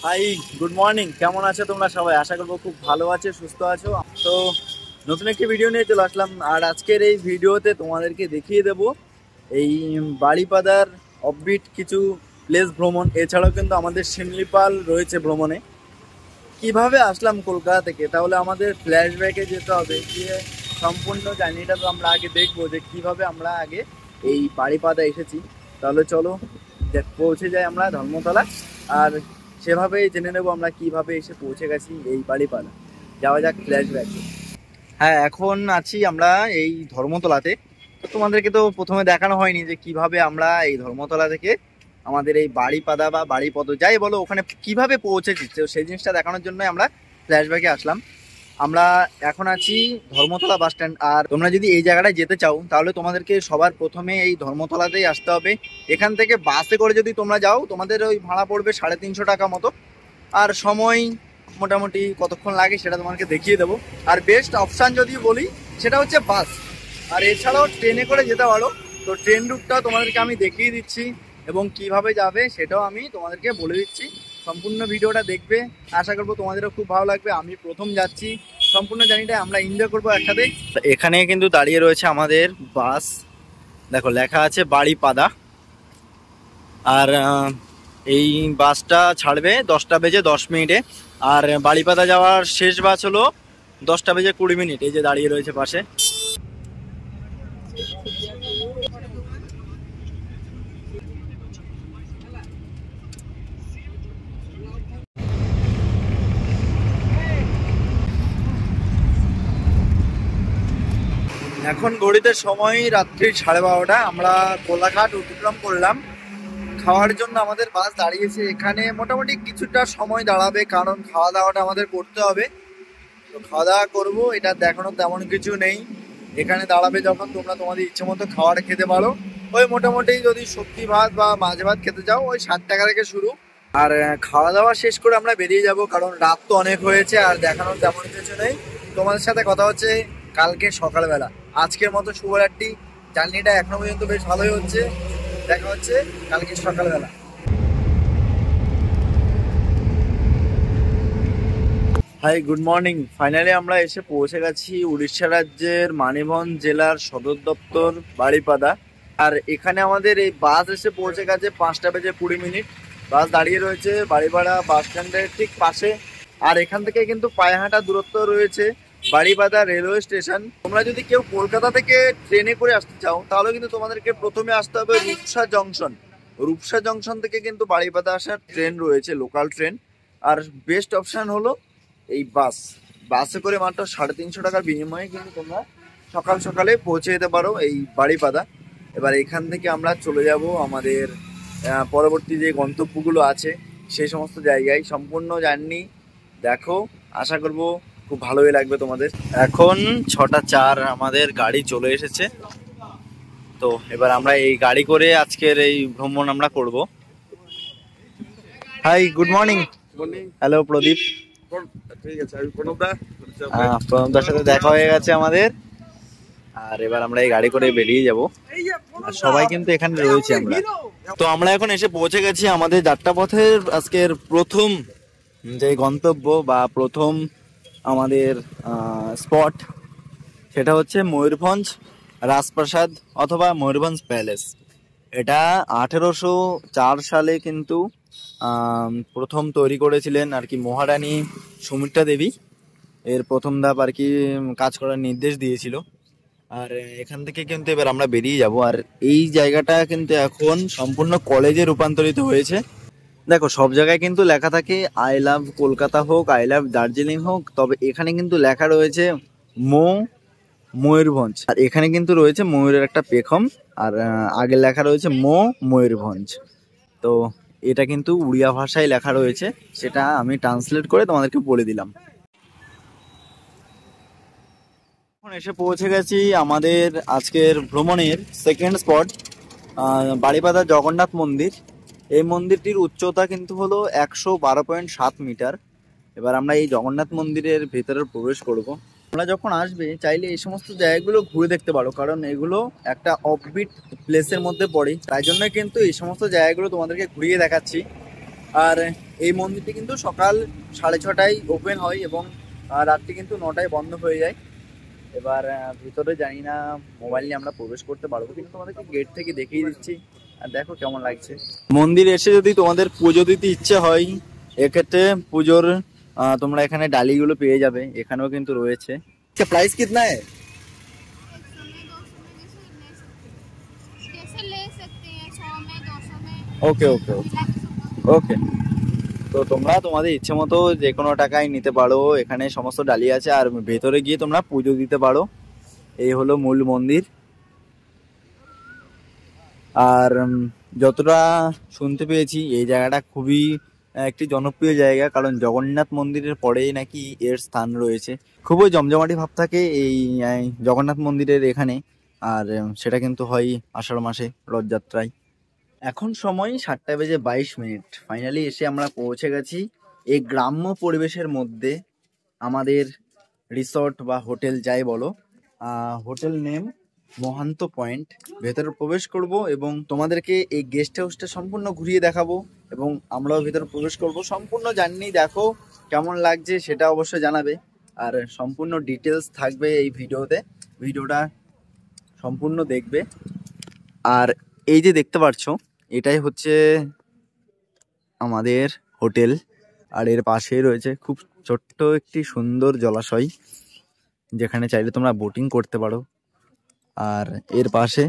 High, good morning. কেমন আছো তোমরা সবাই? আশা করবো খুব ভালো আছো, সুস্থ আছো। তো নতুন একটি ভিডিও নিয়ে চলে আসলাম। আর আজকের এই ভিডিওতে তোমাদেরকে দেখিয়ে দেব এই বাড়িপাদার অফবিট কিছু প্লেস ভ্রমণ। এছাড়াও কিন্তু আমাদের শিমলিপাল রয়েছে ভ্রমণে। কিভাবে আসলাম কলকাতা থেকে, তাহলে আমাদের ফ্ল্যাশব্যাকে যেতে হবে, গিয়ে সম্পূর্ণ জার্নিটা তো আমরা আগে দেখবো যে কিভাবে আমরা আগে এই বাড়িপাদা এসেছি। তাহলে চলো পৌঁছে যাই আমরা ধর্মতলা, আর সেভাবেই জেনে নেবো আমরা কিভাবে এসে পৌঁছে গেছি এই বাড়িপাদা। যাওয়া যাক ফ্ল্যাশব্যাক। হ্যাঁ, এখন আছি আমরা এই ধর্মতলাতে। তো তোমাদেরকে তো প্রথমে দেখানো হয়নি যে কিভাবে আমরা এই ধর্মতলা থেকে আমাদের এই বাড়িপাদা বা বাড়িপদ যাই বলো ওখানে কিভাবে পৌঁছেছি, তো সেই জিনিসটা দেখানোর জন্য আমরা ফ্ল্যাশব্যাকে আসলাম। আমরা এখন আছি ধর্মতলা বাস স্ট্যান্ড। আর তোমরা যদি এই জায়গাটায় যেতে চাও তাহলে তোমাদেরকে সবার প্রথমে এই ধর্মতলাতেই আসতে হবে। এখান থেকে বাসে করে যদি তোমরা যাও তোমাদের ওই ভাড়া পড়বে 350 টাকা মতো। আর সময় মোটামুটি কতক্ষণ লাগে সেটা তোমাকে দেখিয়ে দেবো। আর বেস্ট অপশান যদি বলি সেটা হচ্ছে বাস। আর এছাড়াও ট্রেনে করে যেতে পারো। তো ট্রেন রুটটা তোমাদেরকে আমি দেখিয়ে দিচ্ছি এবং কিভাবে যাবে সেটাও আমি তোমাদেরকে বলে দিচ্ছি। সম্পূর্ণ ভিডিওটা দেখবে, আশা করবো তোমাদেরও খুব ভালো লাগবে। আমি প্রথম যাচ্ছি, সম্পূর্ণ জার্নিটা আমরা এনজয় করবো একসাথে। এখানে কিন্তু দাঁড়িয়ে রয়েছে আমাদের বাস, দেখো লেখা আছে বাড়িপাদা। আর এই বাসটা ছাড়বে 10টা বেজে 10 মিনিটে। আর বাড়িপাদা যাওয়ার শেষ বাস হলো 10টা বেজে 20 মিনিট। এই যে দাঁড়িয়ে রয়েছে পাশে। এখন ঘড়িতে সময় রাত্রি 12:30। আমরা কোলাঘাট অতিক্রম করলাম। খাওয়ার জন্য আমাদের বাস দাঁড়িয়েছে এখানে। মোটামুটি কিছুটা সময় দাঁড়াবে, কারণ খাওয়া দাওয়াটা আমাদের করতে হবে। তো খাওয়া দাওয়া করবো, এটা দেখানোর তেমন কিছু নেই। এখানে দাঁড়াবে যখন তোমরা তোমাদের ইচ্ছে মতো খাবার খেতে পারো। ওই মোটামুটি যদি সবজি ভাত বা মাছ ভাত খেতে চাও ওই 60 টাকা থেকে শুরু। আর খাওয়া দাওয়া শেষ করে আমরা বেরিয়ে যাব, কারণ রাত তো অনেক হয়েছে। আর দেখানোর তেমন কিছু নেই। তোমাদের সাথে কথা হচ্ছে কালকে সকালবেলা। আজকের মতো শুভরাত্রি। জার্নিটা এখনো পর্যন্ত বেশ ভালোই হচ্ছে। দেখা হচ্ছে কালকে সকালবেলা। High, good morning. ফাইনালি আমরা এসে পৌঁছে গেছি উড়িষ্যা রাজ্যের মানিভঞ্জ জেলার সদর দপ্তর বাড়িপাদা। আর এখানে আমাদের এই বাস এসে পৌঁছে গেছে 5টা বেজে 20 মিনিট। বাস দাঁড়িয়ে রয়েছে বাড়িপাড়া বাস স্ট্যান্ডের ঠিক পাশে। আর এখান থেকে কিন্তু পায়ে হাঁটা দূরত্ব রয়েছে বাড়িপাদা রেলওয়ে স্টেশন। তোমরা যদি কেউ কলকাতা থেকে ট্রেনে করে আসতে চাও তাহলে কিন্তু তোমাদেরকে প্রথমে আসতে হবে রূপসা জংশন। রূপসা জংশন থেকে কিন্তু বাড়িপাদা আসার ট্রেন রয়েছে, লোকাল ট্রেন। আর বেস্ট অপশান হলো এই বাসে করে মাত্র 350 টাকার বিনিময়ে কিন্তু তোমরা সকাল সকালে পৌঁছে যেতে পারো এই বাড়িপাদা। এবার এখান থেকে আমরা চলে যাব আমাদের পরবর্তী যে গন্তব্যগুলো আছে সেই সমস্ত জায়গায়। সম্পূর্ণ জার্নি দেখো, আশা করব খুব ভালোই লাগবে তোমাদের। এখন 6টা 4 আমাদের গাড়ি চলে এসেছে। তো এবার আমরা এই গাড়ি করে আজকের এই ভ্রমণ আমরা করব। Hi, good morning. Hello Pradeep. ঠিক আছে, আমি প্রণবদার সাথে দেখা হয়ে গেছে আমাদের। আর এবার আমরা এই গাড়ি করে বেরিয়ে যাব। আর সবাই কিন্তু এখানে রয়েছে আমরা। তো আমরা এখন এসে পৌঁছে গেছি আমাদের যাত্রাপথের আজকের প্রথম যে গন্তব্য বা প্রথম আমাদের স্পট, সেটা হচ্ছে ময়ূরভঞ্জ রাজপ্রাসাদ অথবা ময়ূরভঞ্জ প্যালেস। এটা 1804 সালে কিন্তু প্রথম তৈরি করেছিলেন আর কি মহারানী সুমিত্রা দেবী। এর প্রথম ধাপ আর কি কাজ করার নির্দেশ দিয়েছিল। আর এখান থেকে কিন্তু এবার আমরা বেরিয়ে যাব। আর এই জায়গাটা কিন্তু এখন সম্পূর্ণ কলেজে রূপান্তরিত হয়েছে। দেখো সব জায়গায় কিন্তু লেখা থাকে আই লাভ কলকাতা হোক, আই লাভ দার্জিলিং হোক, তবে এখানে কিন্তু লেখা রয়েছে ময়ূরভঞ্জ। আর এখানে কিন্তু রয়েছে ময়ূরের একটা পেখম, আর আগে লেখা রয়েছে ময়ূরভঞ্জ। তো এটা কিন্তু উড়িয়া ভাষায় লেখা রয়েছে, সেটা আমি ট্রান্সলেট করে তোমাদেরকে বলে দিলাম। এখন এসে পৌঁছে গেছি আমাদের আজকের ভ্রমণের সেকেন্ড স্পট, বাড়িপাদা জগন্নাথ মন্দির। এই মন্দিরটির উচ্চতা কিন্তু হলো 112.7 মিটার। এবার আমরা এই জগন্নাথ মন্দিরের ভেতরে প্রবেশ করব। তোমরা যখন আসবে চাইলে এই সমস্ত জায়গাগুলো ঘুরে দেখতে পারো, কারণ এগুলো একটা অফবিট প্লেসের মধ্যে পড়ে, তাই জন্য কিন্তু এই সমস্ত জায়গাগুলো তোমাদেরকে ঘুরিয়ে দেখাচ্ছি। আর এই মন্দিরটি কিন্তু সকাল 6:30টায় ওপেন হয় এবং রাত্রি কিন্তু 9টায় বন্ধ হয়ে যায়। এবার ভিতরে জানি না মোবাইল নিয়ে আমরা প্রবেশ করতে পারবো, কিন্তু তোমাদেরকে গেট থেকে দেখিয়ে দিচ্ছি। আর দেখো কেমন লাগছে। মন্দিরে এসে যদি তোমাদের পুজো দিতে ইচ্ছে হয়, এক্ষেত্রে পুজোর তোমরা এখানে ডালিগুলো পেয়ে যাবে, এখানেও কিন্তু রয়েছে। প্রাইস কিতনা है? ওকে ওকে ওকে ওকে। তো তোমরা তোমাদের ইচ্ছে মতো যে কোনো টাকায় নিতে পারো, এখানে সমস্ত ডালি আছে, আর ভেতরে গিয়ে তোমরা পুজো দিতে পারো। এই হলো মূল মন্দির। আর যতটা শুনতে পেয়েছি এই জায়গাটা খুবই একটি জনপ্রিয় জায়গা, কারণ জগন্নাথ মন্দিরের পরেই নাকি এর স্থান রয়েছে। খুবই জমজমাটি ভাব থাকে এই জগন্নাথ মন্দিরের এখানে, আর সেটা কিন্তু হয় আষাঢ় মাসে রথযাত্রায়। এখন সময় 7:22। ফাইনালি এসে আমরা পৌঁছে গেছি এই গ্রাম্য পরিবেশের মধ্যে আমাদের রিসর্ট বা হোটেল যাই বলো। হোটেল নেম মহান্ত পয়েন্ট। ভেতরে প্রবেশ করব এবং তোমাদেরকে এই গেস্ট হাউসটা সম্পূর্ণ ঘুরিয়ে দেখাবো, এবং আমরাও ভেতরে প্রবেশ করব। সম্পূর্ণ জার্নি দেখো, কেমন লাগছে সেটা অবশ্যই জানাবে। আর সম্পূর্ণ ডিটেলস থাকবে এই ভিডিওতে, ভিডিওটা সম্পূর্ণ দেখবে। আর এই যে দেখতে পাচ্ছ, এটাই হচ্ছে আমাদের হোটেল, আর এর পাশেই রয়েছে খুব ছোট্ট একটি সুন্দর জলাশয়, যেখানে চাইলে তোমরা বোটিং করতে পারো। আর এর পাশে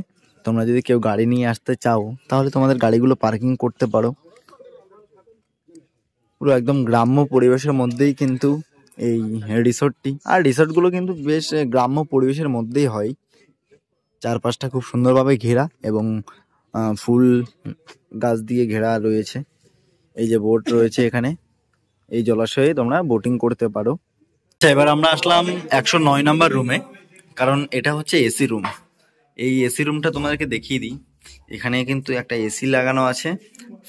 তোমরা যদি কেউ গাড়ি নিয়ে আসতে চাও, তাহলে তোমাদের গাড়িগুলো পার্কিং করতে পারো। পুরো একদম গ্রাম্য পরিবেশের মধ্যেই কিন্তু এই রিসোর্টটি। আর রিসোর্টগুলো কিন্তু বেশ গ্রাম্য পরিবেশের মধ্যেই হয়। চারপাশটা খুব সুন্দরভাবে ঘেরা এবং ফুল গাছ দিয়ে ঘেরা রয়েছে। এই যে বোট রয়েছে এখানে, এই জলাশয়ে তোমরা বোটিং করতে পারো। আচ্ছা, এবার আমরা আসলাম 109 নাম্বার রুমে, কারণ এটা হচ্ছে এসি রুম। এই এসি রুমটা তোমাদেরকে দেখিয়ে দিই। এখানে কিন্তু একটা এসি লাগানো আছে,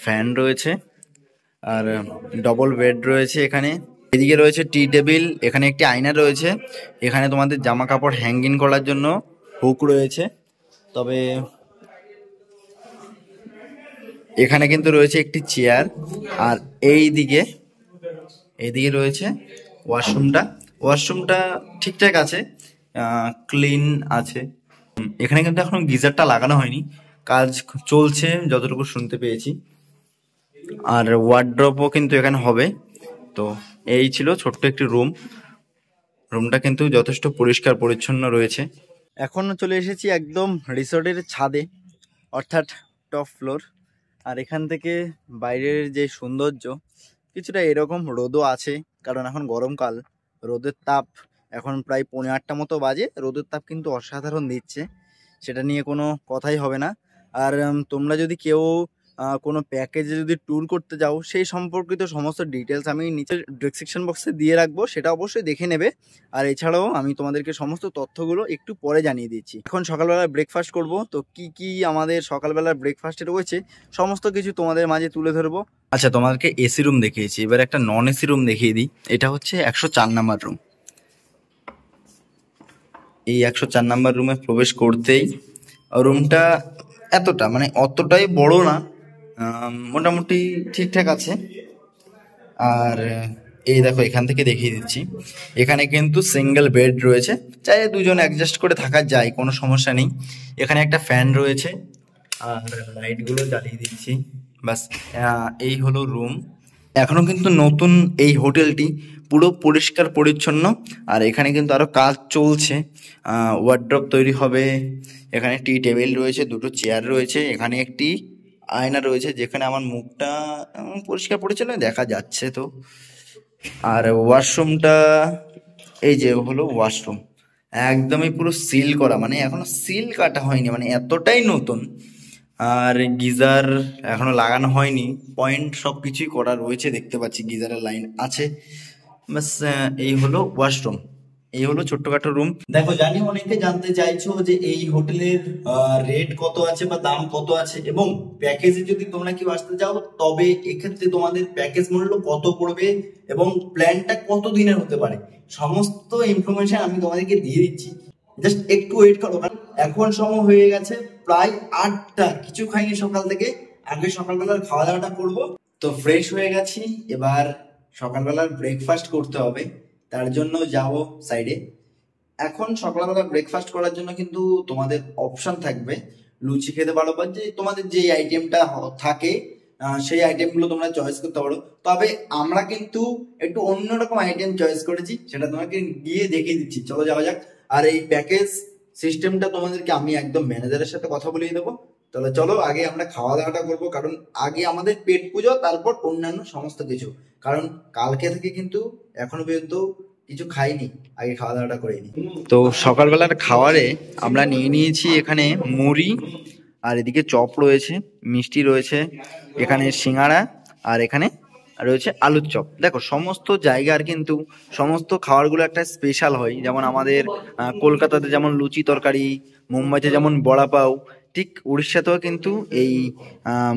ফ্যান রয়েছে, আর ডবল বেড রয়েছে এখানে। এদিকে রয়েছে টি টেবিল, এখানে একটি আয়না রয়েছে, এখানে তোমাদের জামা কাপড় হ্যাঙ্গিং করার জন্য হুক রয়েছে। তবে এখানে কিন্তু রয়েছে একটি চেয়ার। আর এইদিকে রয়েছে ওয়াশরুমটা ঠিকঠাক আছে, ক্লিন আছে। এখানে কিন্তু এখনো গিজারটা লাগানো হয়নি, কাজ চলছে যতটুকু শুনতে পেয়েছি। আর ওয়ার্ড্রপও কিন্তু এখানে হবে। তো এই ছিল ছোট্ট একটি রুমটা কিন্তু যথেষ্ট পরিষ্কার পরিচ্ছন্ন রয়েছে। এখন চলে এসেছি একদম রিসোর্টের ছাদে, অর্থাৎ টপ ফ্লোর। আর এখান থেকে বাইরের যে সৌন্দর্য, কিছুটা এরকম। রোদও আছে, কারণ এখন গরমকাল। রোদের তাপ এখন প্রায় 8:30 মতো বাজে। রোদের তাপ কিন্তু অসাধারণ দিচ্ছে, সেটা নিয়ে কোনো কথাই হবে না। আর তোমরা যদি কেউ কোনো প্যাকেজে যদি ট্যুর করতে যাও, সেই সম্পর্কিত সমস্ত ডিটেলস আমি নিচের ডেসক্রিপশন বক্সে দিয়ে রাখবো, সেটা অবশ্যই দেখে নেবে। আর এছাড়াও আমি তোমাদেরকে সমস্ত তথ্যগুলো একটু পরে জানিয়ে দিচ্ছি। এখন সকালবেলা ব্রেকফাস্ট করব, তো কি আমাদের সকালবেলার ব্রেকফাস্টে রয়েছে সমস্ত কিছু তোমাদের মাঝে তুলে ধরবো। আচ্ছা, তোমাদেরকে এসি রুম দেখিয়েছি, এবার একটা নন এসি রুম দেখিয়ে দিই। এটা হচ্ছে 104 নাম্বার রুম। এই 104 নাম্বার রুমে প্রবেশ করতেই রুমটা অতটাই বড় না, মোটামুটি ঠিকঠাক আছে। আর এই দেখো, এখান থেকে দেখিয়ে দিচ্ছি, এখানে কিন্তু সিঙ্গেল বেড রয়েছে, চাইলে দুজন অ্যাডজাস্ট করে থাকা যায়, কোনো সমস্যা নেই। এখানে একটা ফ্যান রয়েছে, আর লাইটগুলো জ্বালিয়ে দিচ্ছি, বাস। এই হলো রুম। এখনো কিন্তু নতুন এই হোটেলটি, পুরো পরিষ্কার পরিচ্ছন্ন। আর এখানে কিন্তু আরো কাজ চলছে, ওয়ার্ড্রপ তৈরি হবে। এখানে টি টেবিল রয়েছে, দুটো চেয়ার রয়েছে, এখানে একটি আয়না রয়েছে যেখানে আমার মুখটা পরিষ্কার পরিচ্ছন্ন দেখা যাচ্ছে। তো আর ওয়াশরুমটা এই যে হলো ওয়াশরুম, একদমই পুরো সিল করা, মানে এখনো সিল কাটা হয়নি, মানে এতটাই নতুন। আর গিজার এখনো লাগানো হয়নি, পয়েন্ট সব কিছুই করা রয়েছে, দেখতে পাচ্ছি গিজারের লাইন আছে। বাস এই হলো ওয়াশরুম, এই হলো ছোট্টখাটো রুম। দেখো, জানি অনেকে জানতে চাইছো যে এই হোটেলের রেট কত আছে বা দাম কত আছে, এবং প্যাকেজে যদি তোমরা কেউ আসতে চাও তবে এক্ষেত্রে তোমাদের প্যাকেজ মূল্য কত পড়বে এবং প্ল্যানটা কত দিনের হতে পারে, সমস্ত ইনফরমেশন আমি তোমাদেরকে দিয়ে দিচ্ছি। জাস্ট একটু ওয়েট করো, কারণ এখন সময় হয়ে গেছে প্রায় 8টা, কিছু খাইনি সকাল থেকে। আগে সকালবেলার খাওয়া দাওয়াটা করবো, তো ফ্রেশ হয়ে গেছি, এবার সকালবেলার ব্রেকফাস্ট করতে হবে, তার জন্য যাবো সাইডে। এখন সকালবেলা ব্রেকফাস্ট করার জন্য কিন্তু তোমাদের অপশন থাকবে, লুচি খেতে পারো বা যে তোমাদের যে আইটেমটা থাকে সেই আইটেমগুলো তোমরা চয়েস করতে পারো। তবে আমরা কিন্তু একটু অন্যরকম আইটেম চয়েস করেছি, সেটা তোমাকে গিয়ে দেখিয়ে দিচ্ছি, চলো যাওয়া যাক। আর এই প্যাকেজ সিস্টেমটা তোমাদেরকে আমি একদম ম্যানেজারের সাথে কথা বলিয়ে দেবো। তাহলে চলো আগে আমরা খাওয়া দাওয়াটা করবো, কারণ আগে আমাদের পেট পুজো, তারপর অন্যান্য সমস্ত কিছু। কারণ কালকে থেকে কিন্তু এখনো পর্যন্ত কিছু খাইনি, আগে খাওয়া দাওয়াটা করে নিই। তো সকালবেলার খাবারে আমরা নিয়ে নিয়েছি এখানে মুড়ি, আর এদিকে চপ রয়েছে, মিষ্টি রয়েছে, এখানে সিঙ্গাড়া, আর এখানে রয়েছে আলুর চপ। দেখো, সমস্ত জায়গার কিন্তু সমস্ত খাবারগুলো একটা স্পেশাল হয়, যেমন আমাদের কলকাতাতে যেমন লুচি তরকারি, মুম্বাইতে যেমন বড়া পাও, ঠিক উড়িষ্যাতেও কিন্তু এই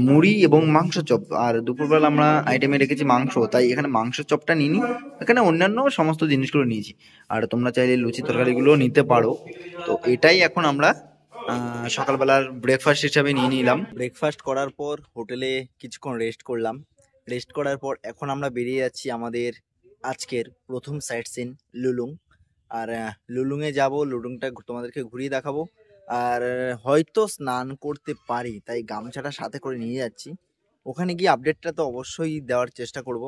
মুড়ি এবং মাংস চপ। আর দুপুরবেলা আমরা আইটেমে রেখেছি মাংস, তাই এখানে মাংস চপটা নিইনি, এখানে অন্যান্য সমস্ত জিনিসগুলো নিয়েছি। আর তোমরা চাইলে লুচি তরকারিগুলো নিতে পারো। তো এটাই এখন আমরা সকালবেলার ব্রেকফাস্ট হিসাবে নিয়ে নিলাম। ব্রেকফাস্ট করার পর হোটেলে কিছুক্ষণ রেস্ট করলাম, রেস্ট করার পর এখন আমরা বেরিয়ে যাচ্ছি আমাদের আজকের প্রথম সাইট সিন লুলুং। আর লুলুংয়ে যাব, লুলুংটা তোমাদেরকে ঘুরিয়ে দেখাবো। আর হয়তো স্নান করতে পারি, তাই গামছাটা সাথে করে নিয়ে যাচ্ছি। ওখানে গিয়ে আপডেটটা তো অবশ্যই দেওয়ার চেষ্টা করব।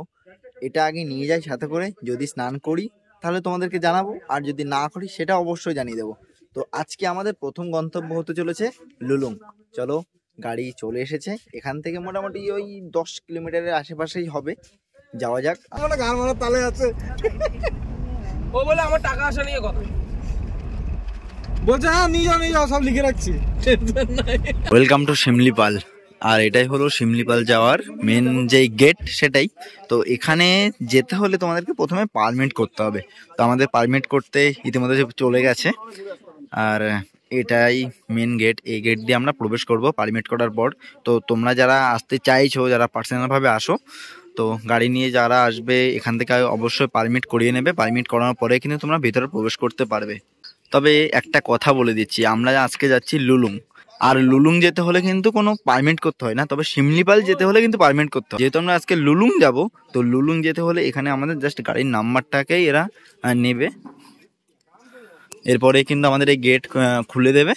এটা আগে নিয়ে যাই সাথে করে, যদি স্নান করি তাহলে তোমাদেরকে জানাবো, আর যদি না করি সেটা অবশ্যই জানিয়ে দেবো। তো আজকে আমাদের প্রথম গন্তব্য হতে চলেছে লুলুং। চলো, গাড়ি চলে এসেছে, এখান থেকে মোটামুটি ওই 10 কিলোমিটারের আশেপাশেই হবে, যাওয়া যাক। গান মারা তালে আছে, ও বলে আমার টাকা আসা নিয়ে কথা বলছে হ্যাঁ নিয়ে যাও সব লিখে রাখছি। Welcome to Similipal. আর এটাই হলো শিমলিপাল যাওয়ার মেন যে গেট, সেটাই। তো এখানে যেতে হলে তোমাদেরকে প্রথমে পারমিট করতে হবে, তো আমাদের পারমিট করতে ইতিমধ্যে চলে গেছে। আর এটাই মেন গেট, এই গেট দিয়ে আমরা প্রবেশ করব পারমিট করার পর। তো তোমরা যারা আসতে চাইছো, যারা পার্সোনালভাবে আসো, তো গাড়ি নিয়ে যারা আসবে এখান থেকে অবশ্যই পারমিট করিয়ে নেবে। পারমিট করানোর পরে কিন্তু তোমরা ভেতরে প্রবেশ করতে পারবে। তবে একটা কথা বলে দিচ্ছি, আমরা আজকে যাচ্ছি লুলুং, আর লুলুং যেতে হলে কিন্তু কোনো পারমিট করতে হয় না, তবে শিমলিপাল যেতে হলে কিন্তু পারমিট করতে হয়। যেহেতু আমরা আজকে লুলুং যাব, তো লুলুং যেতে হলে এখানে আমাদের জাস্ট গাড়ির নাম্বারটাকেই এরা নেবে, এরপরে কিন্তু আমাদের এই গেট খুলে দেবে,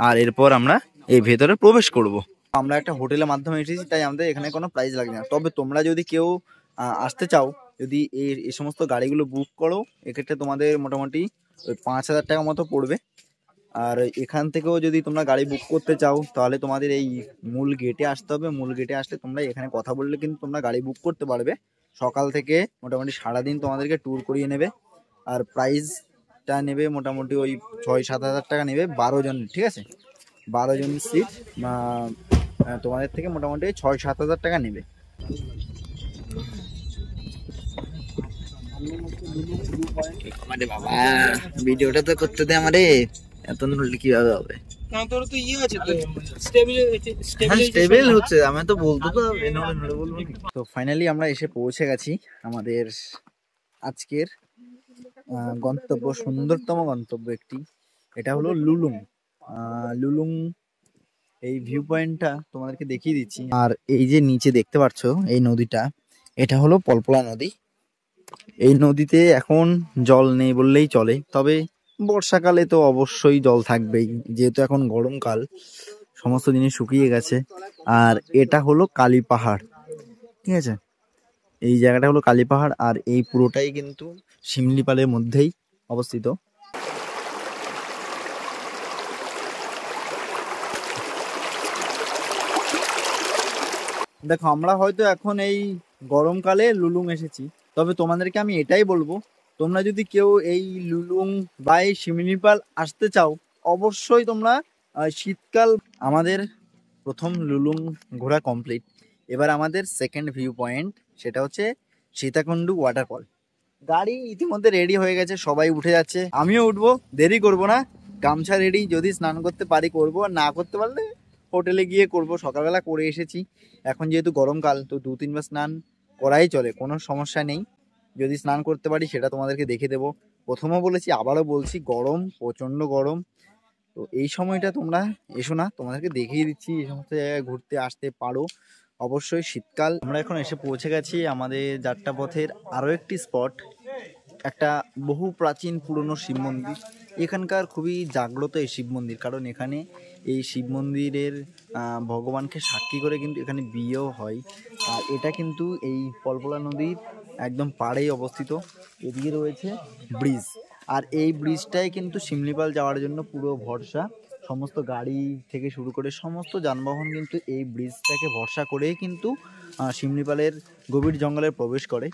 আর এরপর আমরা এই ভেতরে প্রবেশ করব। আমরা একটা হোটেলের মাধ্যমে এসেছি, তাই আমাদের এখানে কোনো প্রাইস লাগে না। তবে তোমরা যদি কেউ আসতে চাও, যদি এই সমস্ত গাড়িগুলো বুক করো, এক্ষেত্রে তোমাদের মোটামুটি ওই 5,000 টাকা মতো পড়বে। আর এখান থেকেও যদি তোমরা গাড়ি বুক করতে চাও, তাহলে তোমাদের এই মূল গেটে আসতে হবে। মূল গেটে আসলে তোমরা এখানে কথা বললে কিন্তু তোমরা গাড়ি বুক করতে পারবে। সকাল থেকে মোটামুটি সারাদিন তোমাদেরকে ট্যুর করিয়ে নেবে। আর প্রাইসটা নেবে মোটামুটি ওই 6-7 হাজার টাকা নেবে 12 জন, ঠিক আছে? 12 জন সিট তোমাদের থেকে মোটামুটি 6-7 হাজার টাকা নেবে। বাবা, ভিডিওটা তো করতে দে আমারে, এত নড়লে কিভাবে হবে? না তোর তো ইয়ে আছে তো স্টেবল হচ্ছে, আমি তো বলতো তো নড়ে বলবো। তো ফাইনালি আমরা এসে পৌঁছে গেছি আমাদের আজকের গন্তব্য, সুন্দরতম গন্তব্য একটি, এটা হলো লুলুং। লুলুং এই ভিউ পয়েন্টটা তোমাদেরকে দেখিয়ে দিচ্ছি। আর এই যে নিচে দেখতে পাচ্ছ এই নদীটা, এটা হলো পলপলা নদী। এই নদীতে এখন জল নেই বললেই চলে, তবে বর্ষাকালে তো অবশ্যই জল থাকবেই, যেহেতু এখন গরমকাল, সমস্ত জিনিস শুকিয়ে গেছে। আর এটা হলো কালী পাহাড়, ঠিক আছে? এই জায়গাটা হলো কালী পাহাড়, আর এই পুরোটাই কিন্তু শিমলিপালের মধ্যেই অবস্থিত। দেখো আমরা হয়তো এখন এই গরমকালে লুলুং এসেছি, তবে তোমাদেরকে আমি এটাই বলবো, তোমরা যদি কেউ এই লুলুং বা এই শিমিলিপাল আসতে চাও, অবশ্যই তোমরা শীতকাল। আমাদের প্রথম লুলুং ঘোরা কমপ্লিট। এবার আমাদের সেকেন্ড ভিউ পয়েন্ট, সেটা হচ্ছে সীতাকুণ্ডু ওয়াটারফল। গাড়ি ইতিমধ্যে রেডি হয়ে গেছে, সবাই উঠে যাচ্ছে, আমিও উঠবো, দেরি করব না। গামছা রেডি, যদি স্নান করতে পারি করব, আর না করতে পারলে হোটেলে গিয়ে করব। সকালবেলা করে এসেছি, এখন যেহেতু গরমকাল তো 2-3 বার স্নান করাই চলে, কোনো সমস্যা নেই। যদি স্নান করতে পারি সেটা তোমাদেরকে দেখে দেবো। প্রথমেও বলেছি, আবারও বলছি, গরম, প্রচণ্ড গরম। তো এই সময়টা তোমরা এসো না, তোমাদেরকে দেখিয়ে দিচ্ছি এই সমস্ত জায়গায় ঘুরতে আসতে পারো। অবশ্যই শীতকাল। আমরা এখন এসে পৌঁছে গেছি আমাদের যাত্রাপথের আরও একটি স্পট, একটা বহু প্রাচীন পুরনো শিব মন্দির। এখানকার খুবই জাগ্রত এই শিব মন্দির, কারণ এখানে এই শিব মন্দিরের ভগবানকে সাক্ষী করে কিন্তু এখানে বিয়েও হয়। আর এটা কিন্তু এই পলপলা নদীর একদম পাড়েই অবস্থিত। এদিকে রয়েছে ব্রিজ, আর এই ব্রিজটাই কিন্তু শিমলিপাল যাওয়ার জন্য পুরো ভরসা। সমস্ত গাড়ি থেকে শুরু করে সমস্ত যানবাহন কিন্তু এই ব্রিজটাকে ভরসা করেই কিন্তু শিমলিপালের গভীর জঙ্গলে প্রবেশ করে।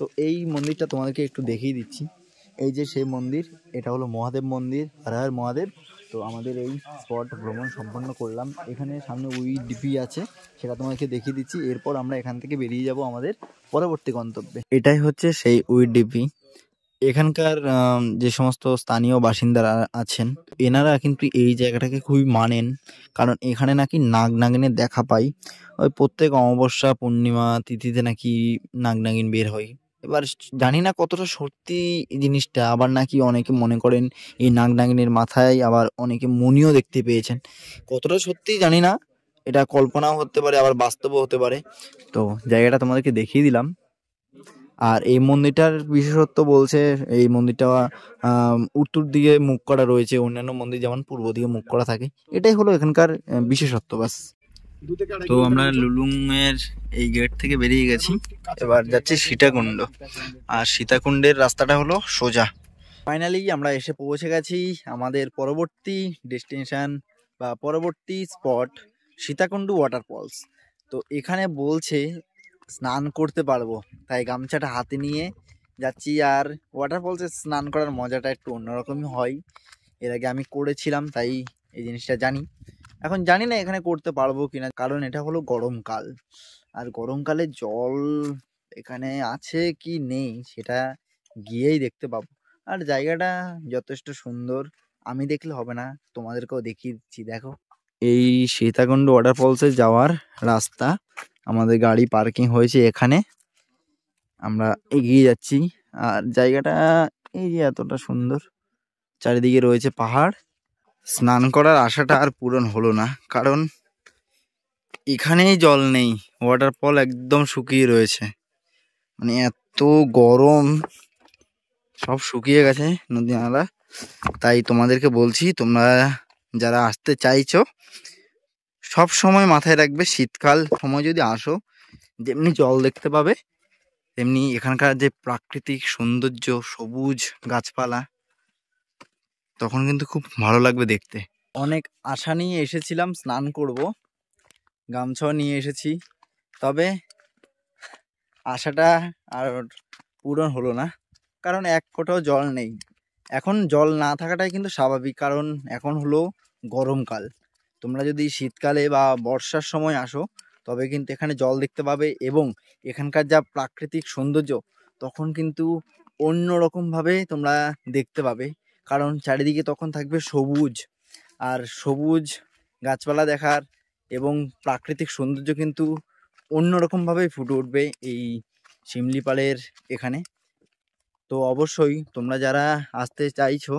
তো এই মন্দিরটা তোমাদেরকে একটু দেখিয়ে দিচ্ছি। এই যে সেই মন্দির, এটা হলো মহাদেব মন্দির, হর হর মহাদেব। তো আমাদের এই স্পট ভ্রমণ সম্পন্ন করলাম। এখানে সামনে UEDP আছে, সেটা তোমাদেরকে দেখিয়ে দিচ্ছি। এরপর আমরা এখান থেকে বেরিয়ে যাব আমাদের পরবর্তী গন্তব্যে। এটাই হচ্ছে সেই UEDP। এখানকার যে সমস্ত স্থানীয় বাসিন্দারা আছেন, এনারা কিন্তু এই জায়গাটাকে খুবই মানেন, কারণ এখানে নাকি নাগ নাগিনের দেখা পাই। ওই প্রত্যেক অমাবস্যা পূর্ণিমা তিথিতে নাকি নাগ নাগিন বের হয়। এবার জানি না কতটা সত্যি এই জিনিসটা, আবার নাকি অনেকে মনে করেন এই নাগ নাগিনের মাথায় আবার অনেকে মণিও দেখতে পেয়েছেন। কতটা সত্যি জানি না, এটা কল্পনাও হতে পারে আবার বাস্তবও হতে পারে। তো জায়গাটা তোমাদেরকে দেখিয়ে দিলাম। আর এই মন্দিরটার বিশেষত্ব বলছে, এই মন্দিরটা উত্তর দিকে মুখ করা রয়েছে, অন্যান্য মন্দির যেমন পূর্ব দিকে মুখ করা থাকে। এটাই হলো এখানকার বিশেষত্ব, বাস। তো আমরা লুলুং এর এই গেট থেকে বেরিয়ে গেছি, এবার যাচ্ছি সীতাকুণ্ড। আর সীতাকুণ্ডের রাস্তাটা হলো সোজা। ফাইনালি আমরা এসে পৌঁছে গেছি আমাদের পরবর্তী ডেস্টিনেশন বা পরবর্তী স্পট, সীতাকুণ্ডু ওয়াটারফলস। তো এখানে বলছে স্নান করতে পারবো, তাই গামছাটা হাতে নিয়ে যাচ্ছি। আর ওয়াটারফলসে স্নান করার মজাটা একটু অন্যরকমই হয়, এর আগে আমি করেছিলাম, তাই এই জিনিসটা জানি। এখন জানি না এখানে করতে পারবো কিনা, কারণ এটা হলো গরমকাল, আর গরমকালে জল এখানে আছে কি নেই সেটা গিয়েই দেখতে পাবো। আর জায়গাটা যথেষ্ট সুন্দর, আমি দেখলে হবে না, তোমাদেরকেও দেখিয়ে দিচ্ছি। দেখো, এই সীতাকুণ্ড ওয়াটারফলসে যাওয়ার রাস্তা, আমাদের গাড়ি পার্কিং হয়েছে এখানে, আমরা এগিয়ে যাচ্ছি। আর জায়গাটা এই যে এতটা সুন্দর, চারিদিকে রয়েছে পাহাড়। স্নান করার আশাটা আর পূরণ হলো না, কারণ এখানেই জল নেই, ওয়াটারফল একদম শুকিয়ে রয়েছে। মানে এত গরম, সব শুকিয়ে গেছে নদী নালা। তাই তোমাদেরকে বলছি, তোমরা যারা আসতে চাইছো সব সময় মাথায় রাখবে, শীতকাল সময় যদি আসো, যেমনি জল দেখতে পাবে, তেমনি এখানকার যে প্রাকৃতিক সৌন্দর্য, সবুজ গাছপালা, তখন কিন্তু খুব ভালো লাগবে দেখতে। অনেক আশা নিয়ে এসেছিলাম স্নান করব, গামছাও নিয়ে এসেছি, তবে আশাটা আর পূরণ হলো না, কারণ এক ফোঁটাও জল নেই। এখন জল না থাকাটাই কিন্তু স্বাভাবিক, কারণ এখন হলো গরমকাল। তোমরা যদি শীতকালে বা বর্ষার সময় আসো, তবে কিন্তু এখানে জল দেখতে পাবে, এবং এখানকার যা প্রাকৃতিক সৌন্দর্য তখন কিন্তু অন্যরকমভাবে তোমরা দেখতে পাবে, কারণ চারিদিকে তখন থাকবে সবুজ, আর সবুজ গাছপালা দেখার এবং প্রাকৃতিক সৌন্দর্য কিন্তু অন্যরকমভাবেই ফুটে উঠবে এই শিমলিপালের এখানে। তো অবশ্যই তোমরা যারা আসতে চাইছো,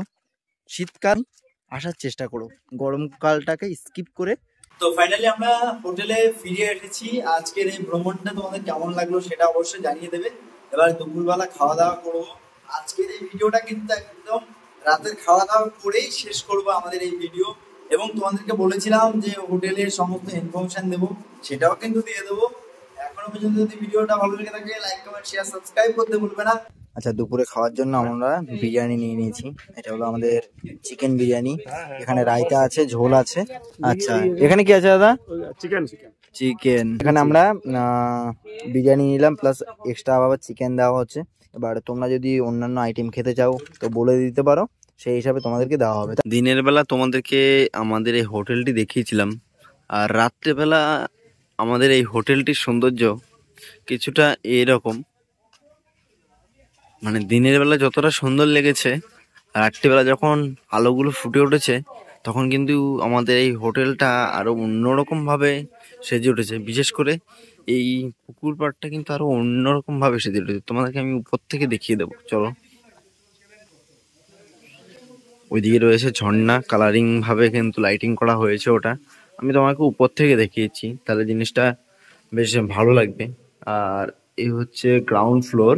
শীতকাল আসার চেষ্টা করো, গরমকালটাকে স্কিপ করে। তো ফাইনালি আমরা হোটেলে ফিরে এসেছি। আজকের এই ভ্রমণটা তোমাদের কেমন লাগলো সেটা অবশ্যই জানিয়ে দেবে। এবার দুপুরবেলা খাওয়া দাওয়া করবো। আজকের এই ভিডিওটা কিন্তু একদম রাতের খাওয়া দাওয়া করেই শেষ করবো আমাদের এই ভিডিও, এবং তোমাদেরকে বলেছিলাম যে হোটেলের সমস্ত ইনফরমেশন দেবো, সেটাও কিন্তু দিয়ে দেবো। এখনো পর্যন্ত যদি ভিডিওটা ভালো লেগে থাকে, লাইক কমেন্ট শেয়ার সাবস্ক্রাইব করতে ভুলবে না। আচ্ছা, দুপুরে খাওয়ার জন্য আমরা বিরিয়ানি নিয়ে নিয়েছি। এটা হলো আমাদের চিকেন বিরিয়ানি, এখানে রায়তা আছে, ঝোল আছে। আচ্ছা, এখানে কি আছে দাদা? চিকেন এখানে আমরা বিরিয়ানি নিলাম, প্লাস এক্সট্রা আবার চিকেন দেওয়া হচ্ছে। এবার তোমরা যদি অন্যান্য আইটেম খেতে চাও তো বলে দিতে পারো, সেই হিসাবে তোমাদেরকে দেওয়া হবে। দিনের বেলা তোমাদেরকে আমাদের এই হোটেলটি দেখিয়েছিলাম, আর রাত্রেবেলা আমাদের এই হোটেলটির সৌন্দর্য কিছুটা এরকম, মানে দিনের বেলা যতটা সুন্দর লেগেছে, রাত্রিবেলা যখন আলোগুলো ফুটে উঠেছে তখন কিন্তু আমাদের এই হোটেলটা আরো অন্যরকম ভাবে সেজে উঠেছে। বিশেষ করে এই পুকুর পাড়টা কিন্তু আরো অন্যরকম ভাবে সেজে উঠেছে। তোমাদেরকে আমি উপর থেকে দেখিয়ে দেবো, চলো। ওইদিকে রয়েছে ঝর্ণা, কালারিং ভাবে কিন্তু লাইটিং করা হয়েছে, ওটা আমি তোমাকে উপর থেকে দেখিয়েছি, তাহলে জিনিসটা বেশ ভালো লাগবে। আর এই হচ্ছে গ্রাউন্ড ফ্লোর।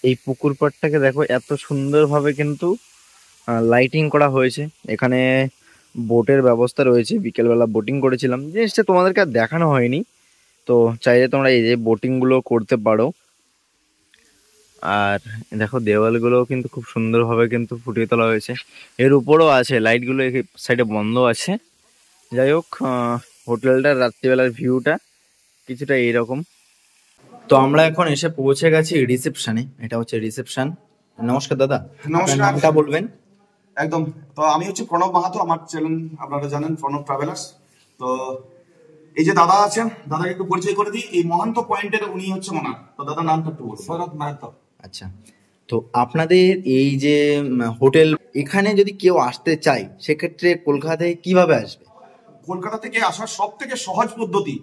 এই পুকুর পাড়টাকে দেখো, এত সুন্দরভাবে কিন্তু লাইটিং করা হয়েছে। এখানে বোটের ব্যবস্থা রয়েছে, বিকেলবেলা বোটিং করেছিলাম, জিনিসটা তোমাদেরকে আর দেখানো হয়নি। তো চাইলে তোমরা এই যে বোটিংগুলো করতে পারো। আর দেখো দেওয়ালগুলো কিন্তু খুব সুন্দরভাবে কিন্তু ফুটিয়ে তোলা হয়েছে, এর উপরও আছে লাইটগুলো, এই সাইডে বন্ধ আছে। যাই হোক, হোটেলটার রাত্রিবেলার ভিউটা কিছুটা এইরকম। তো আমরা এখন এসে পৌঁছে গেছি রিসেপশনে। এটা হচ্ছে রিসেপশন। নমস্কার দাদা, নমস্কার। আপনার নামটা বলবেন? একদম। তো আমি হচ্ছে প্রণব মাহাতো, আমার চ্যানেল আপনারা জানেন প্রণব ট্রাভেলার্স। তো এই যে দাদা আছেন, দাদাকে একটু পরিচয় করে দিই। এই মহান্ত পয়েন্টের উনি হচ্ছে ওনার। তো দাদার নামটা একটু বলুন। শরৎ মাহাতো। আচ্ছা, তো আপনাদের এই যে হোটেল, এখানে যদি কেউ আসতে চায় সেক্ষেত্রে কলকাতায় কিভাবে আসবে? কলকাতা থেকে আসার সব থেকে সহজ পদ্ধতি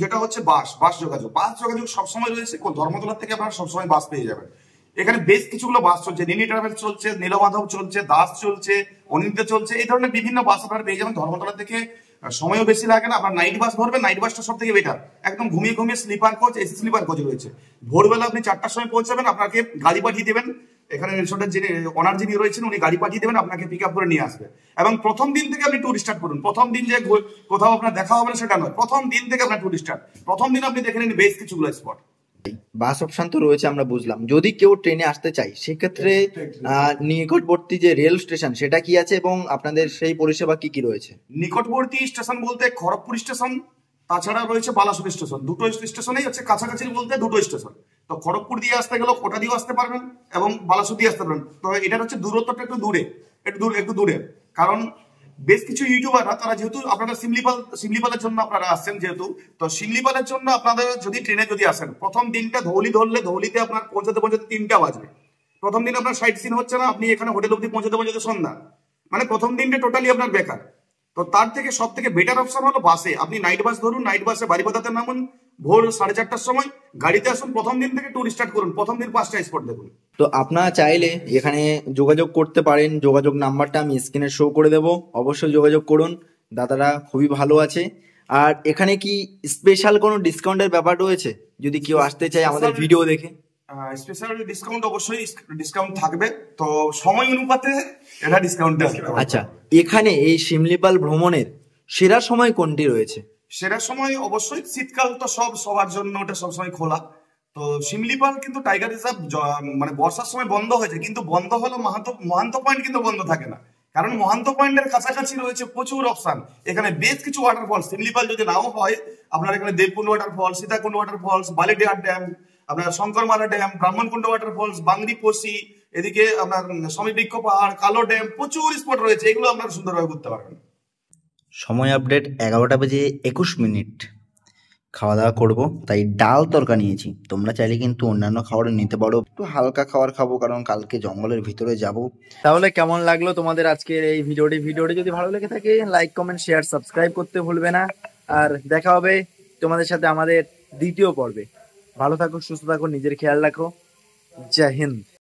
যেটা হচ্ছে বাস যোগাযোগ। বাস যোগাযোগ সবসময় রয়েছে। ধর্মতলা থেকে আপনারা সবসময় বাস পেয়ে যাবেন। এখানে বেশ কিছুগুলো বাস চলছে, নিনি ট্রাভেলস চলছে, নীলমাধব চলছে, দাস চলছে, অনিন্দ্য চলছে, এই ধরনের বিভিন্ন বাস আপনারা পেয়ে যাবেন। ধর্মতলা থেকে সময়ও বেশি লাগে না। আপনার নাইট বাস ধরবেন, নাইট বাসটা সব থেকে বেটার। একদম ঘুমিয়ে ঘুমিয়ে sleeper coach, AC sleeper coach রয়েছে। ভোরবেলা আপনি 4টার সময় পৌঁছাবেন, আপনাকে গাড়ি পাঠিয়ে দেবেন। এখানে রিসোর্টের যিনি ওনার যিনি রয়েছেন উনি গাড়ি পাঠিয়ে দেবেন, আপনাকে পিক আপ করে নিয়ে আসবে। এবং প্রথম দিন থেকে আপনি ট্যুর স্টার্ট করুন। প্রথম দিন যে কোথাও আপনার দেখা হবে না সেটা নয়, প্রথম দিন থেকে আপনার ট্যুর স্টার্ট। প্রথম দিন আপনি দেখে নিন বেশ কিছুগুলো স্পট। বাস অপশন তো রয়েছে, আমরা বুঝলাম। যদি কেউ ট্রেনে আসতে চায় সেক্ষেত্রে নিকটবর্তী যে রেল স্টেশন সেটা কি আছে, এবং আপনাদের সেই পরিষেবা কি কি রয়েছে? নিকটবর্তী স্টেশন বলতে খড়গপুর স্টেশন, তাছাড়া রয়েছে বালাসোর স্টেশন। দুটো স্টেশনেই হচ্ছে কাছাকাছি বলতে দুটো স্টেশন। তো খড়গপুর দিয়ে আসতে গেলেও কোটা দিয়েও আসতে পারবেন এবং বালাসোর দিয়ে আসতে পারবেন। তো এটার হচ্ছে দূরত্বটা একটু দূরে। কারণ বেশ কিছু ইউটিউবাররা তারা যেহেতু আপনারা সিমলিপালের জন্য আপনারা আসছেন, যেহেতু তো সিমলিপালের জন্য আপনাদের যদি ট্রেনে যদি আসেন, প্রথম দিনটা ধৌলি ধরলে ধৌলিতে আপনার পৌঁছাতে 3টা বাজবে। প্রথম দিন আপনার সাইট সিন হচ্ছে না, আপনি এখানে হোটেল অব্দি পৌঁছাতে সন্ধ্যা, মানে প্রথম দিনটা টোটালি আপনার বেকার। তো তার থেকে সব থেকে বেটার অপশন হলো বাসে। আপনি নাইট বাস ধরুন, নাইট বাসে বারিপদাতে নামুন, ভোর 4:30টার সময় গাড়িতে আসুন, প্রথম দিন থেকে ট্যুর স্টার্ট করুন, প্রথম দিন 5টা স্পট দেখুন। তো আপনারা চাইলে এখানে যোগাযোগ করতে পারেন, যোগাযোগ নাম্বারটা আমি স্ক্রিনে শো করে দেবো, অবশ্যই যোগাযোগ করুন। দাদারা খুবই ভালো আছে। আর এখানে কি স্পেশাল কোনো ডিসকাউন্টের ব্যাপার রয়েছে যদি কেউ আসতে চায় আমাদের ভিডিও দেখে? স্পেশাল ডিসকাউন্ট অবশ্যই ডিসকাউন্ট থাকবে, তো সময় অনুপাতে এটা ডিসকাউন্ট আসবে। আচ্ছা, এখানে এই শিমলিপাল ভ্রমণের সেরা সময় কোনটি রয়েছে? সেরা সময় অবশ্যই শীতকাল, তো সবার জন্য ওটা সবসময় খোলা। তো শিমলিপাল কিন্তু টাইগার রিজার্ভ মানে বর্ষার সময় বন্ধ হয়েছে, কিন্তু বন্ধ হলো মহান্ত পয়েন্ট কিন্তু বন্ধ থাকে না। কারণ মহান্ত পয়েন্টের কাছাকাছি রয়েছে প্রচুর অপশন। এখানে বেশ কিছু ওয়াটারফল, শিমলিপাল যদি নাও হয় আপনার এখানে দেবকুণ্ড ওয়াটারফল, সীতাকুণ্ড ওয়াটারফলস, বালিডেহার ড্যাম, আপনার শঙ্করমালা ড্যাম, ব্রাহ্মণকুণ্ড ওয়াটারফলস, বাংরি পশি, এদিকে আপনার সমীবৃক্ষ পাহাড়, কালো ড্যাম, প্রচুর স্পট রয়েছে। এগুলো আপনারা সুন্দরভাবে ঘুরতে পারবেন। সময় আপডেট 11:21। খাওয়া দাওয়া করবো, তাই ডাল তরকা নিয়েছি। তোমরা চাইলে কিন্তু অন্যান্য খাবার নিতে পারো। একটু হালকা খাবার খাবো কারণ কালকে জঙ্গলের ভিতরে যাব। তাহলে কেমন লাগলো তোমাদের আজকের এই ভিডিওটি যদি ভালো লেগে থাকে লাইক, কমেন্ট, শেয়ার, সাবস্ক্রাইব করতে ভুলবে না। আর দেখা হবে তোমাদের সাথে আমাদের দ্বিতীয় পর্বে। ভালো থাকো, সুস্থ থাকো, নিজের খেয়াল রাখো। জয় হিন্দ।